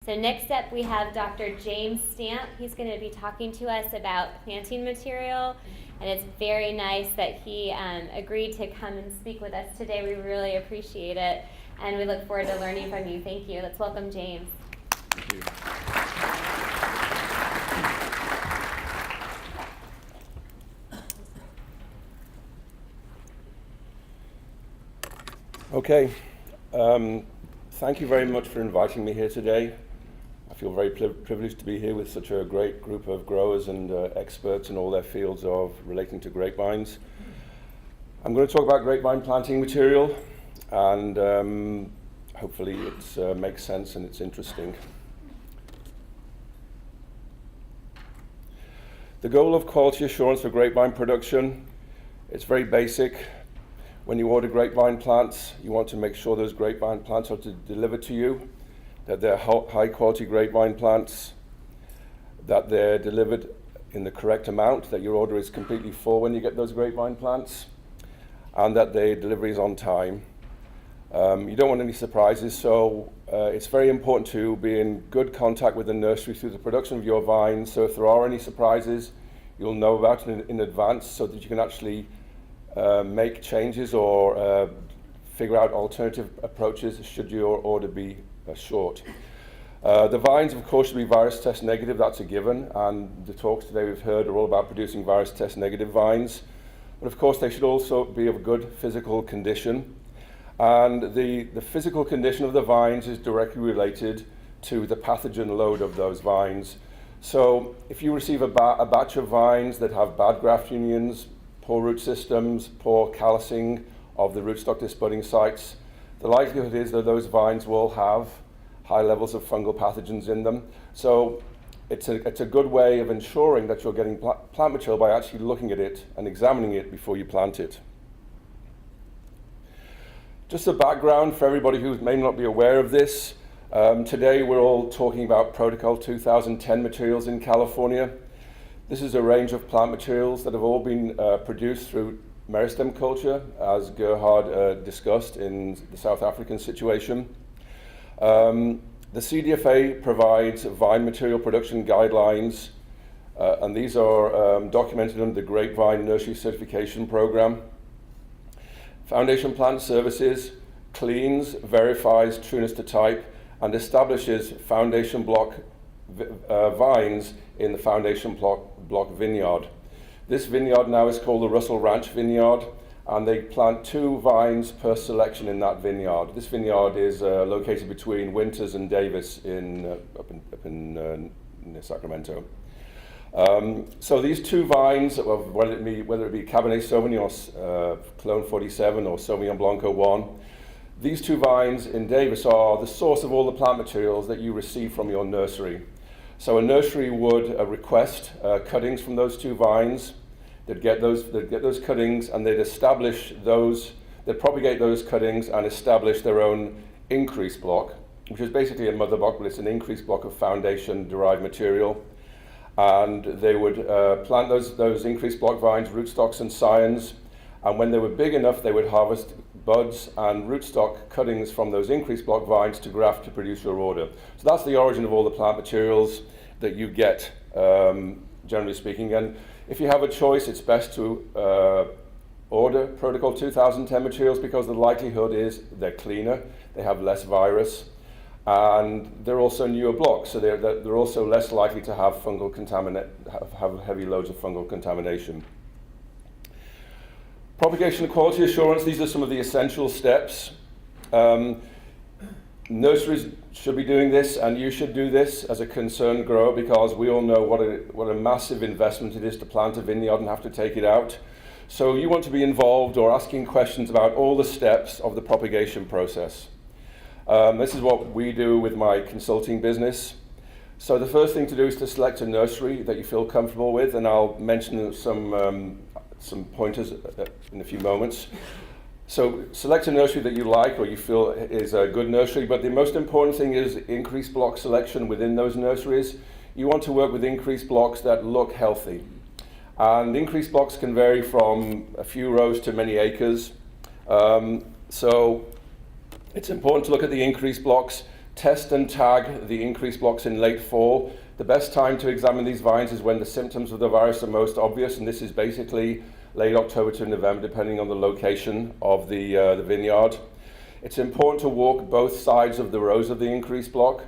So next up we have Dr. James Stamp. He's going to be talking to us about planting material, and it's very nice that he agreed to come and speak with us today. We really appreciate it, and we look forward to learning from you. Thank you. Let's welcome James. Thank you. Okay, thank you very much for inviting me here today. I feel very privileged to be here with such a great group of growers and experts in all their fields of relating to grapevines. I'm going to talk about grapevine planting material, and hopefully it makes sense and it's interesting. The goal of quality assurance for grapevine production, it's very basic. When you order grapevine plants, you want to make sure those grapevine plants are delivered to you, that they're high quality grapevine plants, that they're delivered in the correct amount, that your order is completely full when you get those grapevine plants, and that the delivery is on time. You don't want any surprises, so it's very important to be in good contact with the nursery through the production of your vines. So if there are any surprises, you'll know about it in advance so that you can actually make changes or figure out alternative approaches should your order be short. The vines, of course, should be virus test negative. That's a given, and the talks today we've heard are all about producing virus test negative vines. But of course, they should also be of good physical condition. And the physical condition of the vines is directly related to the pathogen load of those vines. So if you receive a batch of vines that have bad graft unions, poor root systems, poor callousing of the rootstock disbudding sites, the likelihood is that those vines will have high levels of fungal pathogens in them. So it's a good way of ensuring that you're getting plant material by actually looking at it and examining it before you plant it. Just a background for everybody who may not be aware of this. Today we're all talking about Protocol 2010 materials in California. This is a range of plant materials that have all been produced through meristem culture, as Gerhard discussed in the South African situation. The CDFA provides vine material production guidelines, and these are documented under the Grapevine Nursery Certification Program. Foundation Plant Services cleans, verifies trueness to type, and establishes foundation block vines in the foundation block vineyard. This vineyard now is called the Russell Ranch Vineyard, and they plant 2 vines per selection in that vineyard. This vineyard is located between Winters and Davis up in near Sacramento. So these 2 vines, whether it be Cabernet Sauvignon Clone 47 or Sauvignon Blanco 1, these 2 vines in Davis are the source of all the plant materials that you receive from your nursery. So a nursery would request cuttings from those 2 vines. They'd get those cuttings, and they'd propagate those cuttings and establish their own increase block, which is basically a mother block, but it's an increase block of foundation-derived material. And they would plant those increase block vines, rootstocks and scions, and when they were big enough, they would harvest buds and rootstock cuttings from those increase block vines to graft to produce your order. So that's the origin of all the plant materials that you get, generally speaking. And if you have a choice, it's best to order Protocol 2010 materials because the likelihood is they're cleaner, they have less virus, and they're also newer blocks, so they're also less likely to have have heavy loads of fungal contamination. Propagation and quality assurance, these are some of the essential steps. Nurseries should be doing this, and you should do this as a concerned grower, because we all know what a massive investment it is to plant a vineyard and have to take it out. So you want to be involved or asking questions about all the steps of the propagation process. This is what we do with my consulting business. So the first thing to do is to select a nursery that you feel comfortable with, and I'll mention some pointers in a few moments. So select a nursery that you like or you feel is a good nursery, but the most important thing is increase block selection within those nurseries. You want to work with increase blocks that look healthy. And increase blocks can vary from a few rows to many acres. So it's important to look at the increase blocks Test and tag the increase blocks in late fall. The best time to examine these vines is when the symptoms of the virus are most obvious, and this is basically late October to November, depending on the location of the vineyard. It's important to walk both sides of the rows of the increase block.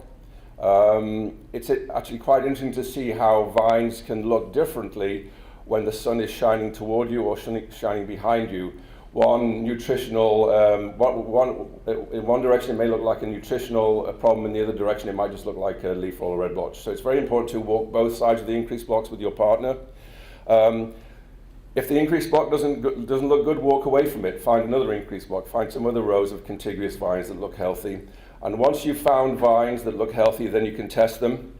It's actually quite interesting to see how vines can look differently when the sun is shining toward you or shining behind you. One nutritional, in one direction it may look like a nutritional problem, in the other direction it might just look like a leaf roll or red blotch. So it's very important to walk both sides of the increase blocks with your partner. If the increase block doesn't look good, walk away from it. Find another increase block. Find some other rows of contiguous vines that look healthy. And once you've found vines that look healthy, then you can test them.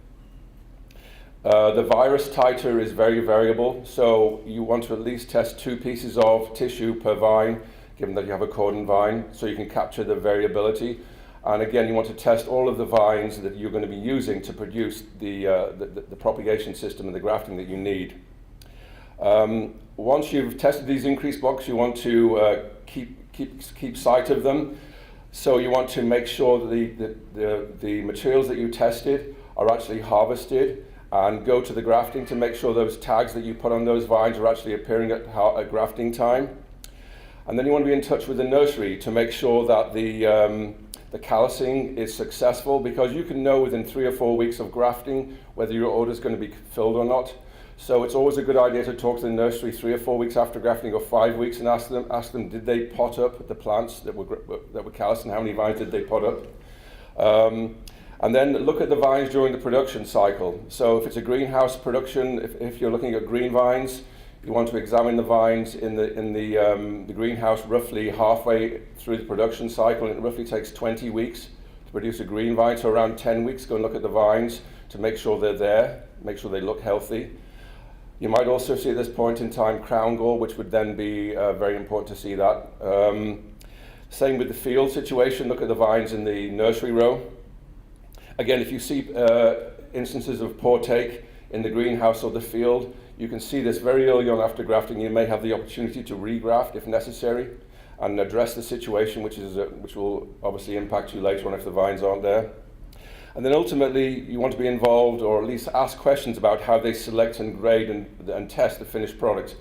The virus titer is very variable, so you want to at least test 2 pieces of tissue per vine, given that you have a cordon vine, so you can capture the variability. And again, you want to test all of the vines that you're going to be using to produce the propagation system and the grafting that you need. Once you've tested these increase blocks, you want to keep sight of them. So you want to make sure that the materials that you tested are actually harvested, and go to the grafting to make sure those tags that you put on those vines are actually appearing at grafting time. And then you want to be in touch with the nursery to make sure that the callousing is successful, because you can know within 3 or 4 weeks of grafting whether your order is going to be filled or not. So it's always a good idea to talk to the nursery 3 or 4 weeks after grafting, or 5 weeks, and ask them did they pot up the plants that were callous, and how many vines did they pot up. And then look at the vines during the production cycle. So if it's a greenhouse production, if you're looking at green vines, you want to examine the vines in the greenhouse roughly halfway through the production cycle, and it roughly takes 20 weeks to produce a green vine. So around 10 weeks, go and look at the vines to make sure they're there, make sure they look healthy. You might also see at this point in time crown gall, which would then be very important to see that. Same with the field situation. Look at the vines in the nursery row. Again, if you see instances of poor take in the greenhouse or the field, you can see this very early on after grafting. You may have the opportunity to regraft if necessary and address the situation, which will obviously impact you later on if the vines aren't there. And then ultimately, you want to be involved, or at least ask questions about how they select and grade and test the finished product.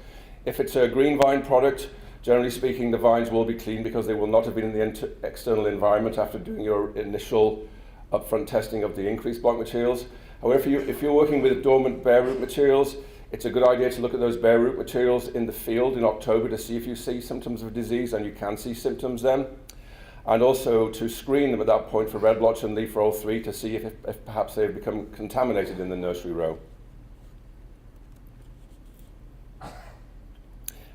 If it's a green vine product, generally speaking, the vines will be clean because they will not have been in the external environment after doing your initial upfront testing of the increase block materials. However, if you're working with dormant bare root materials, it's a good idea to look at those bare root materials in the field in October to see if you see symptoms of disease, and you can see symptoms then. And also to screen them at that point for red blotch and leaf roll 3 to see if perhaps they've become contaminated in the nursery row.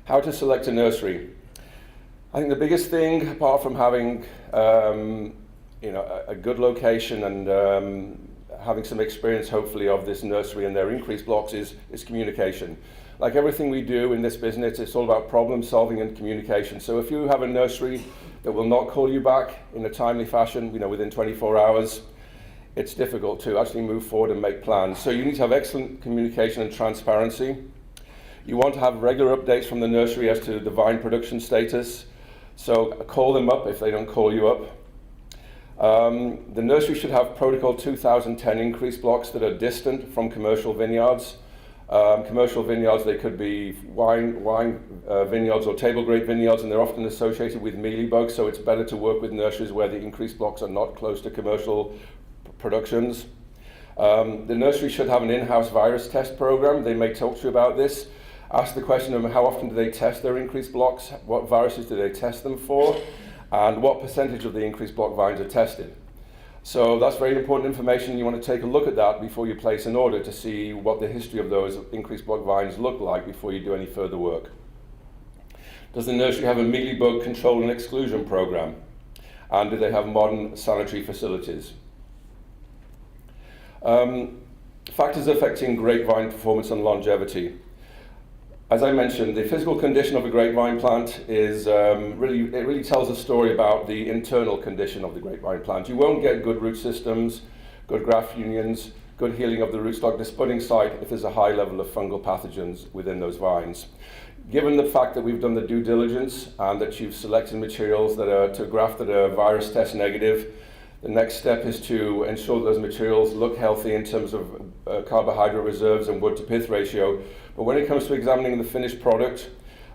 How to select a nursery. I think the biggest thing, apart from having a good location and having some experience hopefully of this nursery and their increase blocks, is communication. Like everything we do in this business, it's all about problem solving and communication. So if you have a nursery that will not call you back in a timely fashion, within 24 hours, it's difficult to actually move forward and make plans. So you need to have excellent communication and transparency. You want to have regular updates from the nursery as to the vine production status. So call them up if they don't call you up. The nursery should have Protocol 2010 increase blocks that are distant from commercial vineyards. Commercial vineyards, they could be wine vineyards or table grape vineyards, and they're often associated with mealybugs, so it's better to work with nurseries where the increase blocks are not close to commercial productions. The nursery should have an in-house virus test program. They may talk to you about this. Ask the question of how often do they test their increase blocks, what viruses do they test them for, and what percentage of the increase block vines are tested. So that's very important information. You want to take a look at that before you place an order to see what the history of those increased block vines look like before you do any further work. Does the nursery have a mealybug control and exclusion program? And do they have modern sanitary facilities? Factors affecting grapevine performance and longevity. As I mentioned, the physical condition of a grapevine plant is really tells a story about the internal condition of the grapevine plant. You won't get good root systems, good graft unions, good healing of the rootstock, the spudding site, if there's a high level of fungal pathogens within those vines. Given the fact that we've done the due diligence and that you've selected materials that are to graft that are virus test negative, The next step is to ensure those materials look healthy in terms of carbohydrate reserves and wood to pith ratio. But when it comes to examining the finished product,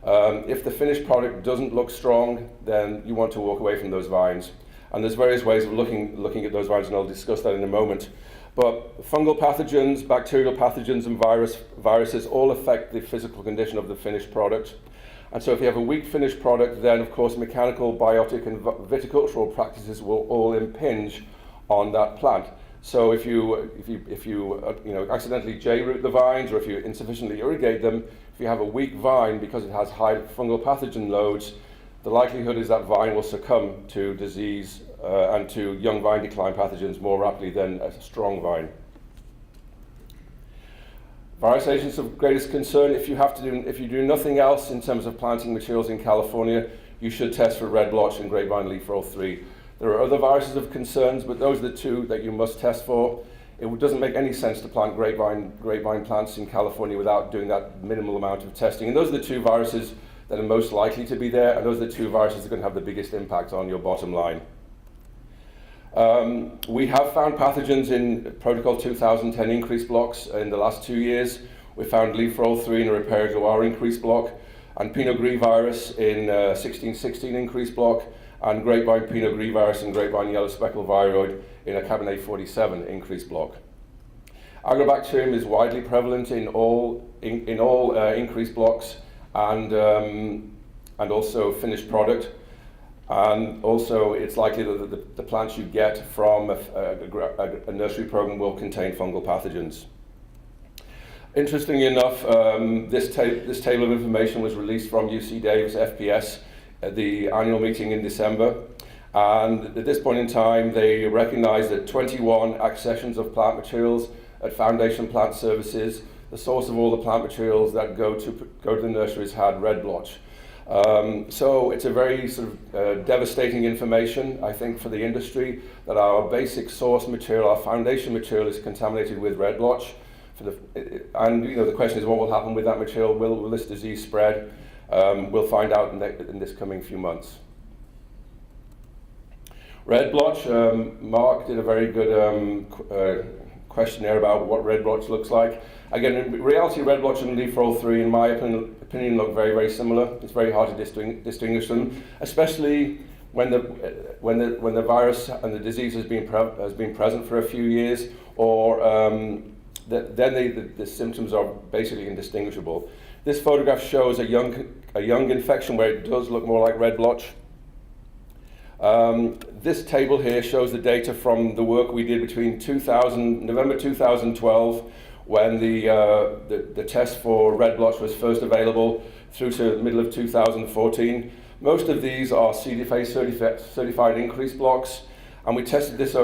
if the finished product doesn't look strong, then you want to walk away from those vines. And there's various ways of looking at those vines, and I'll discuss that in a moment. But fungal pathogens, bacterial pathogens, and viruses all affect the physical condition of the finished product. And so if you have a weak finished product, then of course mechanical, biotic, and viticultural practices will all impinge on that plant. So if you accidentally J-root the vines, or if you insufficiently irrigate them, if you have a weak vine because it has high fungal pathogen loads, the likelihood is that vine will succumb to disease and to young vine decline pathogens more rapidly than a strong vine. Virus agents of greatest concern, if you do nothing else in terms of planting materials in California, you should test for red blotch and grapevine leaf roll 3. There are other viruses of concerns, but those are the two that you must test for. It doesn't make any sense to plant grapevine plants in California without doing that minimal amount of testing. And those are the two viruses that are most likely to be there, and those are the two viruses that are going to have the biggest impact on your bottom line. We have found pathogens in Protocol 2010 increase blocks in the last 2 years. We found leaf roll 3 in a Repair Gloire increase block, and Pinot Gris virus in 1616 increase block, and grapevine Pinot Gris virus and grapevine yellow speckled viroid in a Cabernet 47 increase block. Agrobacterium is widely prevalent in all increase blocks and also finished product. And also, it's likely that the plants you get from a nursery program will contain fungal pathogens. Interestingly enough, this table of information was released from UC Davis FPS at the annual meeting in December. And at this point in time, they recognized that 21 accessions of plant materials at Foundation Plant Services, the source of all the plant materials that go to the nurseries, had red blotch. So it's a very sort of devastating information, I think, for the industry, that our basic source material, our foundation material, is contaminated with red blotch. And the question is, what will happen with that material? Will this disease spread? We'll find out in this coming few months. Red blotch, Mark did a very good questionnaire about what red blotch looks like. Again, in reality, red blotch and leaf roll 3, in my opinion, look very, very similar. It's very hard to distinguish them, especially when the virus and the disease has been present for a few years, or then the symptoms are basically indistinguishable. This photograph shows a young infection where it does look more like red blotch. This table here shows the data from the work we did between November 2012, when the test for red blotch was first available, through to the middle of 2014. Most of these are CDFA certified increase blocks, and we tested these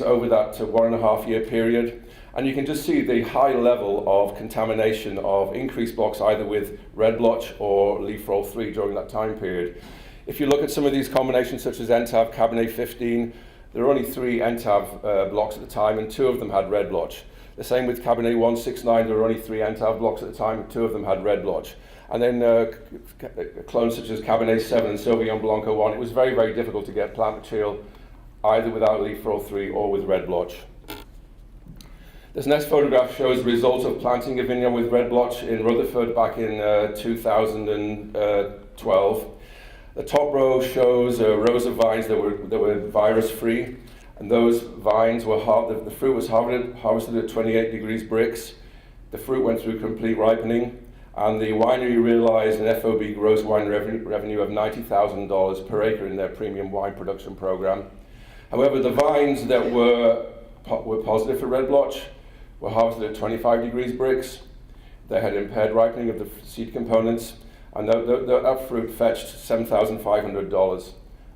over that 1.5 year period. And you can just see the high level of contamination of increase blocks, either with red blotch or leaf roll 3 during that time period. If you look at some of these combinations, such as NTAV, Cabernet 15, there were only 3 NTAV blocks at the time, and 2 of them had red blotch. The same with Cabernet 169, there were only 3 NTAV blocks at the time, and 2 of them had red blotch. And then clones such as Cabernet 7 and Sauvignon Blanco 1, it was very, very difficult to get plant material either without leaf roll 3 or with red blotch. This next photograph shows the results of planting a vineyard with red blotch in Rutherford back in 2012. The top row shows rows of vines that were virus-free, and those vines were the fruit was harvested at 28 degrees Brix. The fruit went through complete ripening, and the winery realized an FOB gross wine revenue of $90,000 per acre in their premium wine production program. However, the vines that were positive for red blotch were harvested at 25 degrees Brix. They had impaired ripening of the seed components, and that fruit fetched $7,500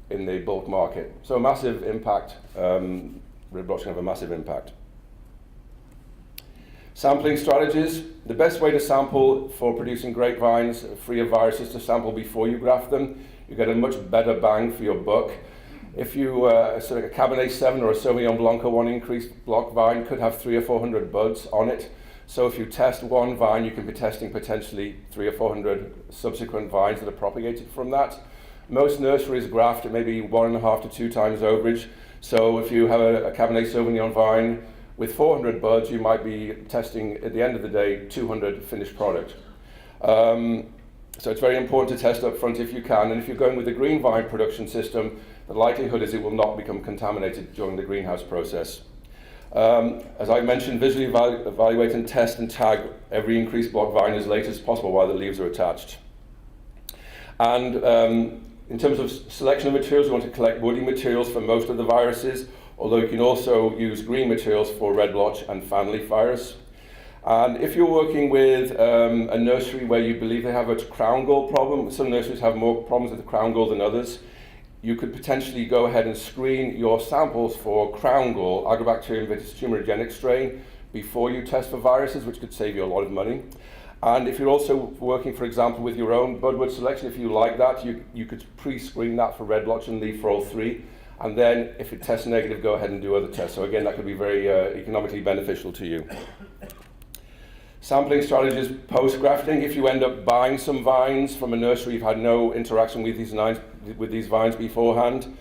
in the bulk market. So a massive impact. Red blotch can have a massive impact. Sampling strategies. The best way to sample for producing grapevines free of viruses is to sample before you graft them. You get a much better bang for your buck. If you, so like a Cabernet 7 or a Sauvignon Blanco 1 increased block vine could have 300 or 400 buds on it. So if you test one vine, you can be testing potentially 300 or 400 subsequent vines that are propagated from that. Most nurseries graft at maybe 1.5 to 2 times overage. So if you have a Cabernet Sauvignon vine with 400 buds, you might be testing, at the end of the day, 200 finished product. So it's very important to test up front if you can, and if you're going with the green vine production system, the likelihood is it will not become contaminated during the greenhouse process. As I mentioned, visually evaluate and test and tag every increased block vine as late as possible while the leaves are attached. And in terms of selection of materials, you want to collect woody materials for most of the viruses, although you can also use green materials for red blotch and fan leaf virus. And if you're working with a nursery where you believe they have a crown gall problem, some nurseries have more problems with the crown gall than others, you could potentially go ahead and screen your samples for crown gall, Agrobacterium vitis tumorigenic strain, before you test for viruses, which could save you a lot of money. And if you're also working, for example, with your own budwood selection, if you like that, you could pre-screen that for red blotch and leaf roll 3, and then if it tests negative, go ahead and do other tests. So again, that could be very economically beneficial to you. Sampling strategies post-grafting. If you end up buying some vines from a nursery, you've had no interaction with these vines beforehand,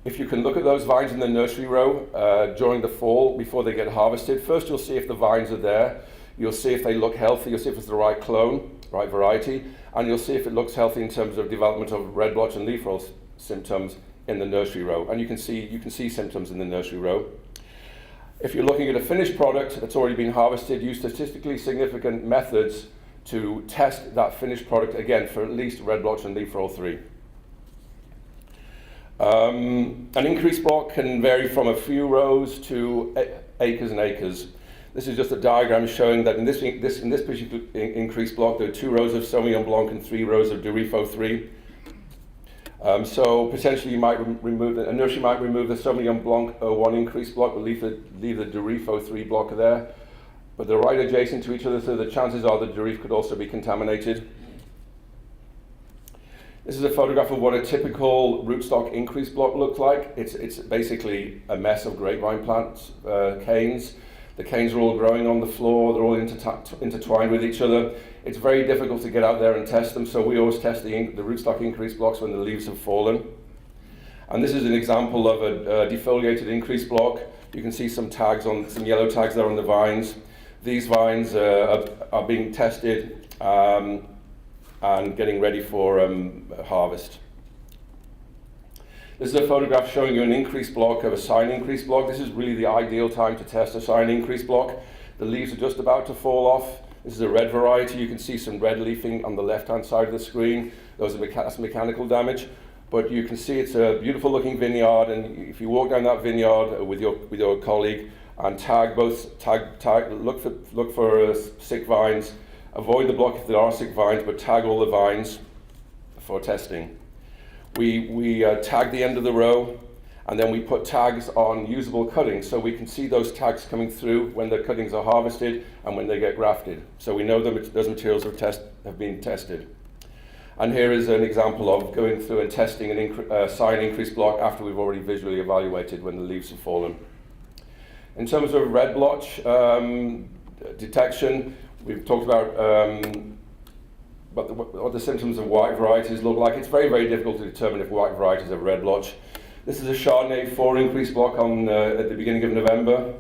if you can look at those vines in the nursery row during the fall before they get harvested, first you'll see if the vines are there, you'll see if they look healthy, you'll see if it's the right clone, right variety, and you'll see if it looks healthy in terms of development of red blotch and leaf roll symptoms in the nursery row. And you can see symptoms in the nursery row. If you're looking at a finished product that's already been harvested, use statistically significant methods to test that finished product, again, for at least red blotch and leaf roll 3. An increased block can vary from a few rows to acres and acres. This is just a diagram showing that in this particular increased block, there are 2 rows of Sauvignon Blanc and 3 rows of Durifo 3. So potentially you might a nursery might remove the Sauvignon Blanc 1 increased block, but leave the Durifo 3 block there. But they're right adjacent to each other, so the chances are the Durif could also be contaminated. This is a photograph of what a typical rootstock increased block looks like. It's basically a mess of grapevine plants, canes. The canes are all growing on the floor, they're all intertwined with each other. It's very difficult to get out there and test them, so we always test the rootstock increased blocks when the leaves have fallen. And this is an example of a defoliated increased block. You can see some yellow tags there on the vines. These vines are being tested and getting ready for harvest. This is a photograph showing you an increased block of a sign increased block. This is really the ideal time to test a sign increased block. The leaves are just about to fall off. This is a red variety. You can see some red leafing on the left-hand side of the screen. That's mechanical damage. But you can see it's a beautiful looking vineyard, and if you walk down that vineyard with your colleague and look for sick vines, avoid the block if there are sick vines, but tag all the vines for testing. We tag the end of the row, and then we put tags on usable cuttings so we can see those tags coming through when the cuttings are harvested and when they get grafted. So we know those materials have been tested. And here is an example of going through and testing a sign increased block after we've already visually evaluated when the leaves have fallen. In terms of red blotch detection, we've talked about what the symptoms of white varieties look like. It's very, very difficult to determine if white varieties have red blotch. This is a Chardonnay 4 increased block at the beginning of November.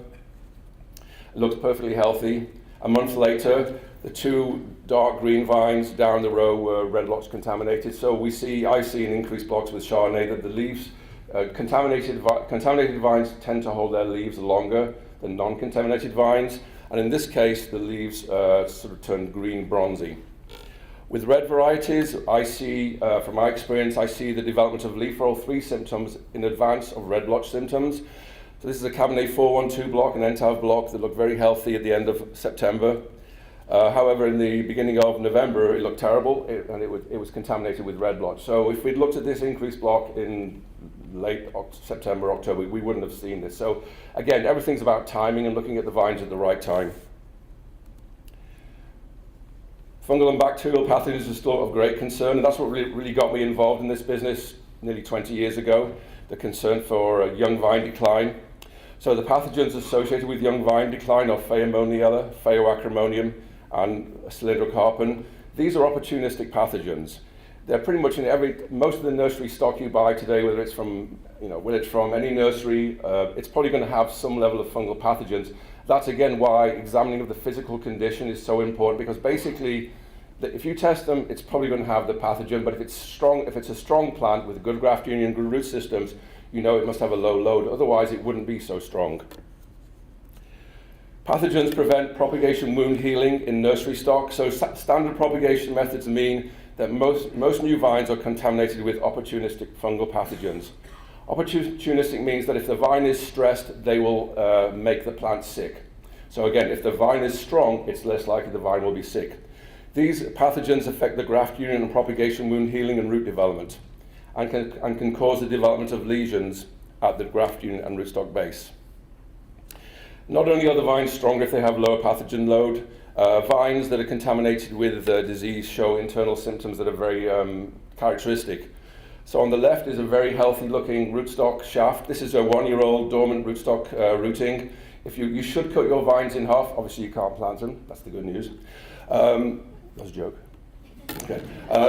It looks perfectly healthy. A month later, the 2 dark green vines down the row were red blotch contaminated. So I see in increased blocks with Chardonnay that the leaves, contaminated vines tend to hold their leaves longer than non-contaminated vines. And in this case, the leaves sort of turn green bronzy. With red varieties, I see, from my experience, I see the development of leaf roll 3 symptoms in advance of red blotch symptoms. So this is a Cabernet 412 block, an Entave block that looked very healthy at the end of September. However, in the beginning of November, it looked terrible, and it was contaminated with red blotch. So if we'd looked at this increased block in late September, October, we wouldn't have seen this. So again, everything's about timing and looking at the vines at the right time. Fungal and bacterial pathogens are still of great concern, and that's what really got me involved in this business nearly 20 years ago, the concern for young vine decline. So the pathogens associated with young vine decline are Phaeomoniella, Phaeoacremonium, and Cylindrocarpon. These are opportunistic pathogens. They're pretty much in most of the nursery stock you buy today, whether it's from any nursery, it's probably going to have some level of fungal pathogens. That's again why examining of the physical condition is so important, because basically, if you test them, it's probably going to have the pathogen. But if it's a strong plant with good graft union, good root systems, you know it must have a low load. Otherwise, it wouldn't be so strong. Pathogens prevent propagation wound healing in nursery stock. So standard propagation methods mean that most new vines are contaminated with opportunistic fungal pathogens. Opportunistic means that if the vine is stressed, they will make the plant sick. So again, if the vine is strong, it's less likely the vine will be sick. These pathogens affect the graft union and propagation wound healing and root development, and can cause the development of lesions at the graft union and rootstock base. Not only are the vines stronger if they have lower pathogen load, vines that are contaminated with disease show internal symptoms that are very characteristic. So on the left is a very healthy looking rootstock shaft. This is a 1-year-old dormant rootstock rooting. You should cut your vines in half. Obviously you can't plant them, that's the good news. That was a joke. Okay.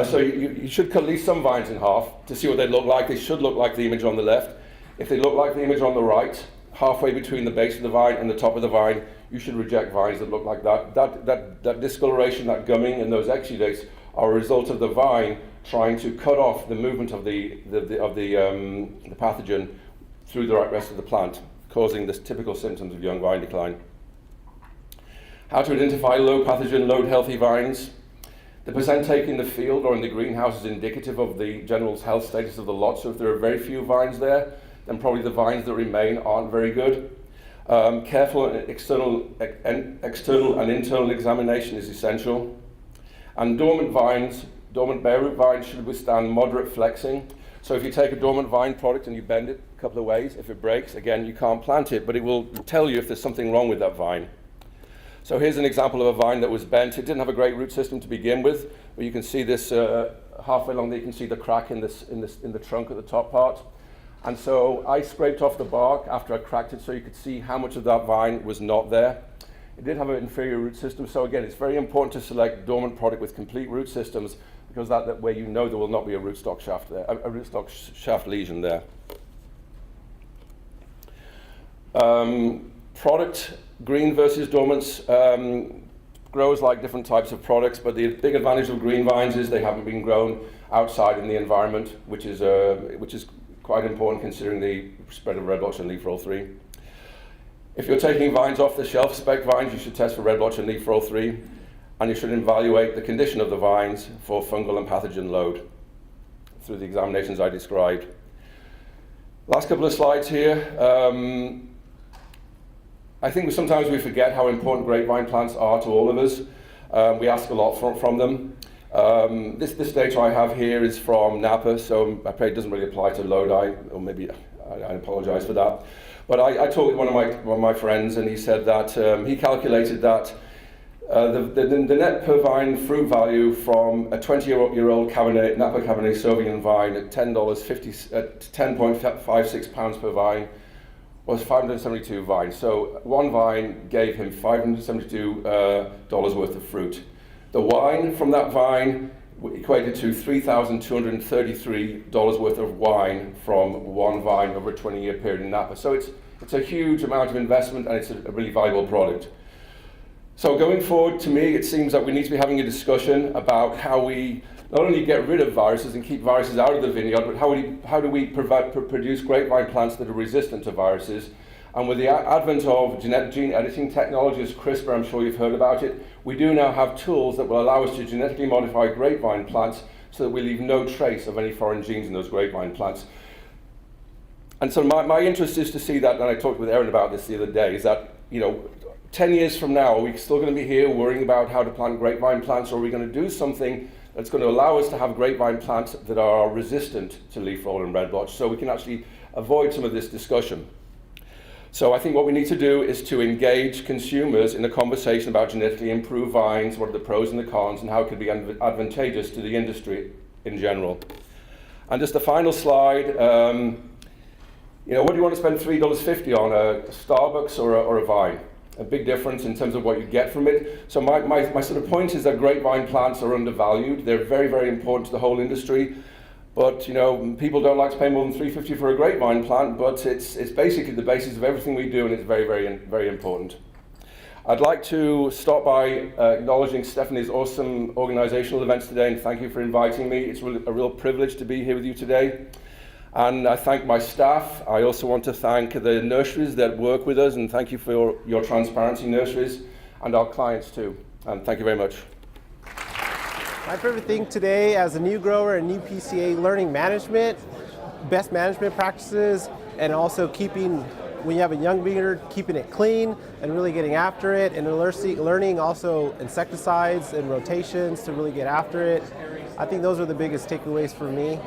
So you should cut at least some vines in half to see what they look like. They should look like the image on the left. If they look like the image on the right, halfway between the base of the vine and the top of the vine, you should reject vines that look like that. That discoloration, that gumming, and those exudates are a result of the vine trying to cut off the movement of the pathogen through the rest of the plant, causing the typical symptoms of young vine decline. How to identify low pathogen, low healthy vines. The percent taken in the field or in the greenhouse is indicative of the general health status of the lot. So if there are very few vines there, then probably the vines that remain aren't very good. Careful external and internal examination is essential. And dormant bare root vines should withstand moderate flexing. So if you take a dormant vine product and you bend it a couple of ways, if it breaks, again, you can't plant it, but it will tell you if there's something wrong with that vine. So here's an example of a vine that was bent. It didn't have a great root system to begin with, but you can see this halfway along there, you can see the crack in the trunk at the top part. And so I scraped off the bark after I cracked it so you could see how much of that vine was not there. It did have an inferior root system, so again, it's very important to select dormant product with complete root systems, because that way you know there will not be a rootstock shaft there, a rootstock shaft lesion there. Product, green versus dormants. Growers like different types of products, but the big advantage of green vines is they haven't been grown outside in the environment, which is quite important considering the spread of red blotch and leaf roll 3. If you're taking vines off the shelf, spec vines, you should test for red blotch and leaf roll 3, and you should evaluate the condition of the vines for fungal and pathogen load through the examinations I described. Last couple of slides here. I think sometimes we forget how important grapevine plants are to all of us. We ask a lot from them. This data I have here is from Napa, so I pray it doesn't really apply to Lodi, or maybe I apologize for that. But I talked with one of my friends, and he said that he calculated that the net per vine fruit value from a 20-year-old Cabernet, Napa Cabernet Sauvignon vine at $10.56 pounds per vine was 572 vines. So one vine gave him $572 worth of fruit. The wine from that vine equated to $3,233 worth of wine from one vine over a 20-year period in Napa. So it's a huge amount of investment, and it's a really valuable product. So going forward, to me, it seems that we need to be having a discussion about how we not only get rid of viruses and keep viruses out of the vineyard, but how do we produce grapevine plants that are resistant to viruses. And with the advent of gene editing technologies, CRISPR, I'm sure you've heard about it, we do now have tools that will allow us to genetically modify grapevine plants so that we leave no trace of any foreign genes in those grapevine plants. And so my interest is to see that, and I talked with Erin about this the other day, is that, 10 years from now, are we still going to be here worrying about how to plant grapevine plants, or are we going to do something that's going to allow us to have grapevine plants that are resistant to leaf roll and red blotch, so we can actually avoid some of this discussion? So I think what we need to do is to engage consumers in a conversation about genetically improved vines, what are the pros and the cons, and how it could be advantageous to the industry in general. And just the final slide, what do you want to spend $3.50 on, a Starbucks or a vine? a big difference in terms of what you get from it. So my sort of point is that grapevine plants are undervalued. They're very, very important to the whole industry. But, you know, people don't like to pay more than $350 for a grapevine plant, but it's basically the basis of everything we do, and it's very, very, very important. I'd like to start by acknowledging Stephanie's awesome organizational events today, and thank you for inviting me. It's really a real privilege to be here with you today. And I thank my staff. I also want to thank the nurseries that work with us, and thank you for your transparency, nurseries, and our clients too. And thank you very much. My favorite thing today as a new grower and new PCA, learning management, best management practices, and also keeping, when you have a young vineyard, keeping it clean and really getting after it, and learning also insecticides and rotations to really get after it. I think those are the biggest takeaways for me.